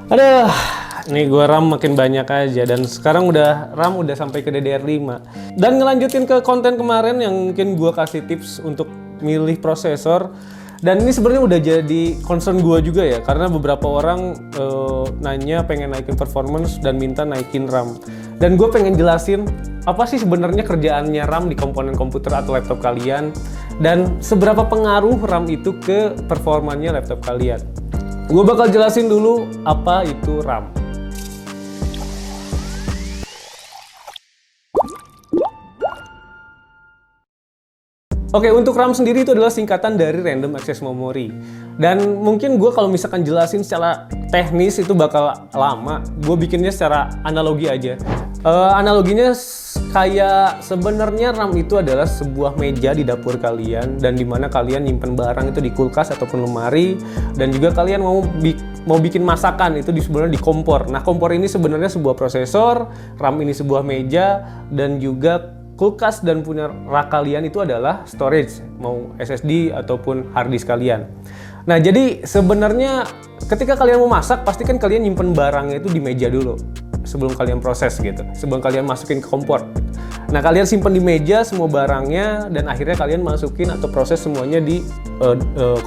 Aduh, nih gua RAM makin banyak aja dan sekarang RAM udah sampai ke DDR5. Dan ngelanjutin ke konten kemarin yang mungkin gua kasih tips untuk milih prosesor. Dan ini sebenarnya udah jadi concern gua juga ya, karena beberapa orang nanya pengen naikin performance dan minta naikin RAM. Dan gue pengen jelasin apa sih sebenarnya kerjaannya RAM di komponen komputer atau laptop kalian dan seberapa pengaruh RAM itu ke performanya laptop kalian. Gue bakal jelasin dulu apa itu RAM. Oke, untuk RAM sendiri itu adalah singkatan dari Random Access Memory. Dan mungkin gue kalau misalkan jelasin secara teknis itu bakal lama. Gue bikinnya secara analogi aja. Analoginya kayak sebenarnya RAM itu adalah sebuah meja di dapur kalian dan dimana kalian nyimpen barang itu di kulkas ataupun lemari, dan juga kalian mau bikin masakan itu sebenarnya di kompor. Nah, kompor ini sebenarnya sebuah prosesor, RAM ini sebuah meja, dan juga kulkas dan punya rak kalian itu adalah storage, mau SSD ataupun hard disk kalian. Nah, jadi sebenarnya ketika kalian mau masak, pasti kan kalian nyimpen barangnya itu di meja dulu sebelum kalian proses gitu, sebelum kalian masukin ke kompor. Nah, kalian simpen di meja semua barangnya dan akhirnya kalian masukin atau proses semuanya di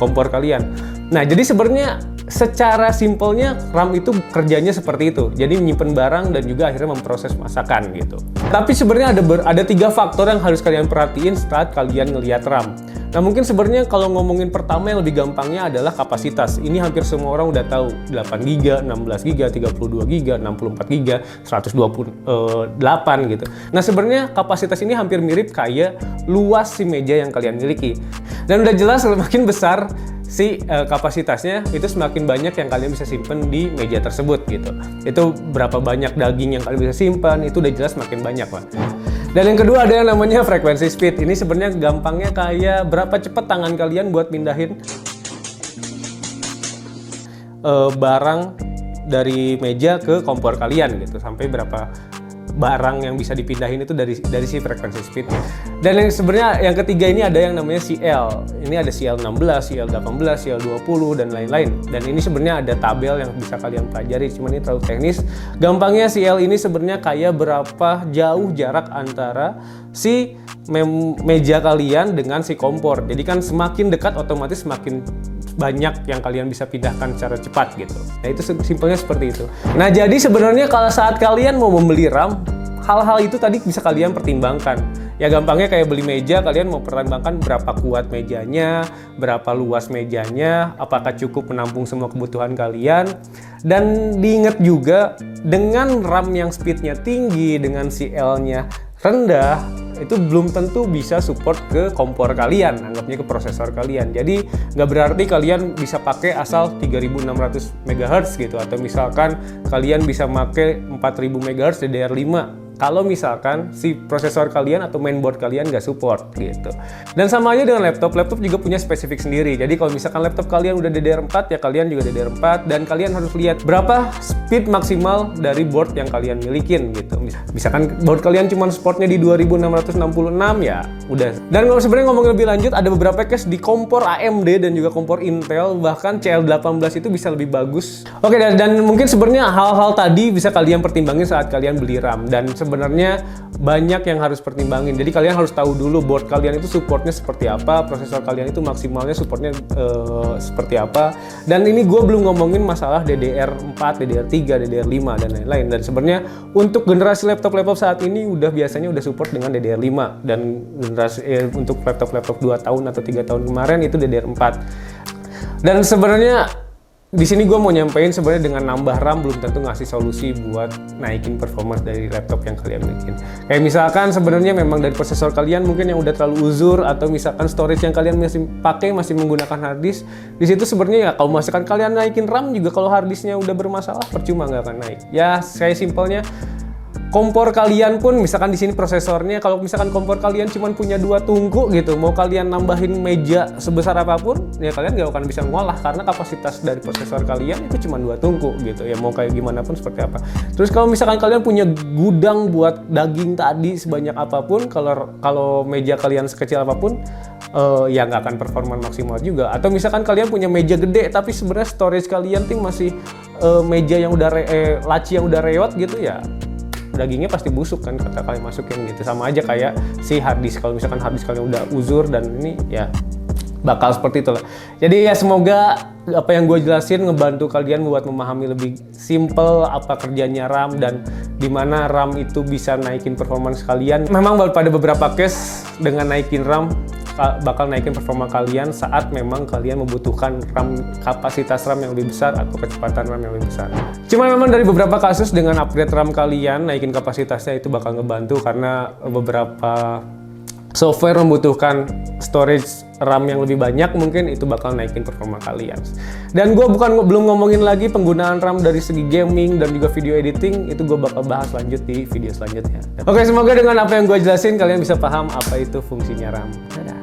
kompor kalian. Nah, jadi sebenarnya secara simpelnya RAM itu kerjanya seperti itu. Jadi menyimpan barang dan juga akhirnya memproses masakan gitu. Tapi sebenarnya ada 3 faktor yang harus kalian perhatiin saat kalian ngelihat RAM. Nah, mungkin sebenarnya kalau ngomongin pertama yang lebih gampangnya adalah kapasitas. Ini hampir semua orang udah tahu, 8GB, 16GB, 32GB, 64GB, 128 gitu. Nah, sebenarnya kapasitas ini hampir mirip kayak luas si meja yang kalian miliki. Dan udah jelas semakin besar si kapasitasnya, itu semakin banyak yang kalian bisa simpen di meja tersebut gitu. Itu berapa banyak daging yang kalian bisa simpan, itu udah jelas makin banyak, Pak. Dan yang kedua ada yang namanya frekuensi speed. Ini sebenarnya gampangnya kayak berapa cepat tangan kalian buat pindahin barang dari meja ke kompor kalian gitu, sampai berapa barang yang bisa dipindahin itu dari si frekuensi speed. Dan yang sebenarnya yang ketiga ini ada yang namanya CL. Ini ada CL16, CL18, CL20 dan lain-lain. Dan ini sebenarnya ada tabel yang bisa kalian pelajari, cuman ini terlalu teknis. Gampangnya CL ini sebenarnya kayak berapa jauh jarak antara si meja kalian dengan si kompor. Jadi kan semakin dekat otomatis semakin banyak yang kalian bisa pindahkan secara cepat gitu. Nah, itu simpelnya seperti itu. Nah, jadi sebenarnya kalau saat kalian mau membeli RAM, hal-hal itu tadi bisa kalian pertimbangkan. Ya gampangnya kayak beli meja, kalian mau pertimbangkan berapa kuat mejanya, berapa luas mejanya, apakah cukup menampung semua kebutuhan kalian. Dan diingat juga dengan RAM yang speednya tinggi, dengan CL-nya rendah, itu belum tentu bisa support ke kompor kalian, anggapnya ke prosesor kalian. Jadi nggak berarti kalian bisa pakai asal 3600 MHz gitu, atau misalkan kalian bisa pakai 4000 MHz DDR5 kalau misalkan si prosesor kalian atau mainboard kalian nggak support gitu. Dan sama aja dengan laptop juga punya spesifik sendiri. Jadi kalau misalkan laptop kalian udah DDR4, ya kalian juga DDR4, dan kalian harus lihat berapa speed maksimal dari board yang kalian milikin gitu. Misalkan board kalian cuma supportnya di 2666, ya udah. Dan kalau sebenarnya ngomongin lebih lanjut, ada beberapa case di kompor AMD dan juga kompor Intel, bahkan CL18 itu bisa lebih bagus. Oke, dan mungkin sebenarnya hal-hal tadi bisa kalian pertimbangin saat kalian beli RAM. Dan sebenarnya banyak yang harus pertimbangin. Jadi kalian harus tahu dulu board kalian itu supportnya seperti apa, prosesor kalian itu maksimalnya supportnya seperti apa. Dan ini gue belum ngomongin masalah DDR4, DDR3, DDR5 dan lain-lain. Dan sebenarnya untuk generasi laptop saat ini biasanya udah support dengan DDR5, dan generasi untuk laptop 2 tahun atau 3 tahun kemarin itu DDR4. Dan sebenarnya di sini gue mau nyampein sebenarnya dengan nambah RAM belum tentu ngasih solusi buat naikin performance dari laptop yang kalian bikin. Kayak misalkan sebenarnya memang dari prosesor kalian mungkin yang udah terlalu uzur, atau misalkan storage yang kalian masih pakai masih menggunakan hard disk. Di situ sebenarnya ya kalau misalkan kalian naikin RAM juga, kalau hard disknya udah bermasalah percuma, nggak akan naik. Ya kayak simpelnya kompor kalian pun, misalkan di sini prosesornya, kalau misalkan kompor kalian cuma punya 2 tungku gitu, mau kalian nambahin meja sebesar apapun, ya kalian nggak akan bisa ngolah karena kapasitas dari prosesor kalian itu cuma 2 tungku gitu. Ya mau kayak gimana pun seperti apa. Terus kalau misalkan kalian punya gudang buat daging tadi sebanyak apapun, kalau meja kalian sekecil apapun, ya nggak akan performa maksimal juga. Atau misalkan kalian punya meja gede tapi sebenarnya storage kalian tuh masih meja yang udah laci yang udah reot gitu ya, dagingnya pasti busuk kan kata kalian masukin gitu. Sama aja kayak si hard disk, kalau misalkan hard disk kalian udah uzur dan ini ya bakal seperti itulah. Jadi ya semoga apa yang gue jelasin ngebantu kalian buat memahami lebih simple apa kerjanya RAM dan dimana RAM itu bisa naikin performance kalian. Memang pada beberapa case dengan naikin RAM bakal naikin performa kalian saat memang kalian membutuhkan RAM, kapasitas RAM yang lebih besar atau kecepatan RAM yang lebih besar. Cuma memang dari beberapa kasus dengan upgrade RAM kalian naikin kapasitasnya itu bakal ngebantu karena beberapa software membutuhkan storage RAM yang lebih banyak, mungkin itu bakal naikin performa kalian. Dan gue belum ngomongin lagi penggunaan RAM dari segi gaming dan juga video editing, itu gue bakal bahas lanjut di video selanjutnya. Oke, semoga dengan apa yang gue jelasin kalian bisa paham apa itu fungsinya RAM. Dadah.